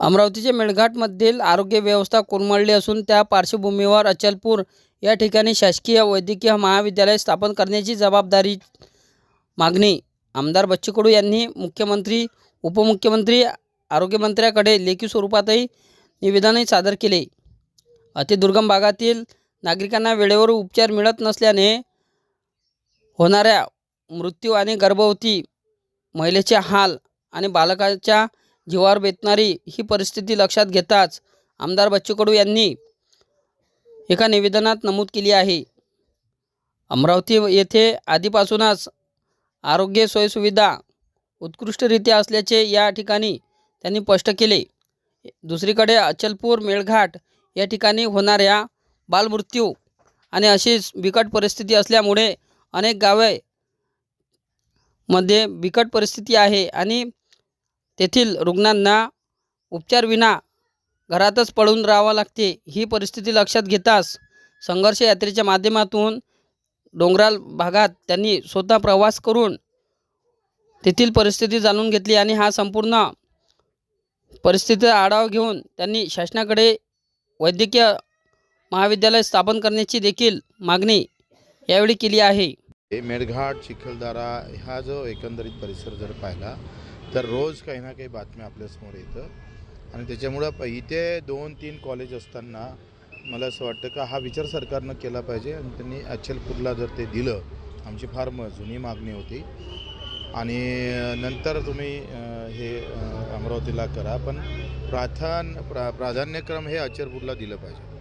अमरावतीच्या मेळघाटमधील आरोग्य व्यवस्था कोलमडली असून त्या पार्श्वभूमीवर अचलपूर या ठिकाणी शासकीय वैद्यकीय महाविद्यालय स्थापन करण्याची जबाबदारी मागणी आमदार बच्चू कडू यांनी मुख्यमंत्री, उपमुख्यमंत्री, आरोग्यमंत्र्याकडे लेखी स्वरूपातही निवेदनही सादर केले। अतिदुर्गम भागातील नागरिकांना वेळेवर उपचार मिळत नसल्याने होणाऱ्या मृत्यू आणि गर्भवती महिलेचे हाल आणि बालकाच्या जीवावर बेतणारी ही परिस्थिती लक्षात घेताच आमदार बच्चू कडू यांनी एका निवेदनात नमूद केली आहे। अमरावती येथे आधीपासूनच आरोग्य सोयीसुविधा उत्कृष्टरित्या असल्याचे या ठिकाणी त्यांनी स्पष्ट केले। दुसरीकडे अचलपूर, मेळघाट या ठिकाणी होणाऱ्या बालमृत्यू आणि अशीच बिकट परिस्थिती असल्यामुळे अनेक गावे मध्ये बिकट परिस्थिती आहे आणि तेथील रुग्णांना उपचारविना घरातच पडून राहावे लागते। ही परिस्थिती लक्षात घेताच संघर्ष यात्रेच्या माध्यमातून डोंगराळ भागात त्यांनी स्वतः प्रवास करून तेथील परिस्थिती जाणून घेतली आणि हा संपूर्ण परिस्थितीचा आढावा घेऊन त्यांनी शासनाकडे वैद्यकीय महाविद्यालय स्थापन करण्याची देखील मागणी यावेळी केली आहे। मेळघाट, चिखलदरा हा जो एकंदरीत परिसर जर पाहिला तर रोज काही ना काही बातम्या आपल्यासमोर येतं आणि त्याच्यामुळं इथे 2-3 कॉलेज असताना मला असं वाटतं का हा विचार सरकारनं केला पाहिजे आणि त्यांनी अचलपूरला जर ते दिलं, आमची फार जुनी मागणी होती आणि नंतर तुम्ही हे अमरावतीला करा, पण प्राधान्यक्रम हे अचलपूरला दिलं पाहिजे।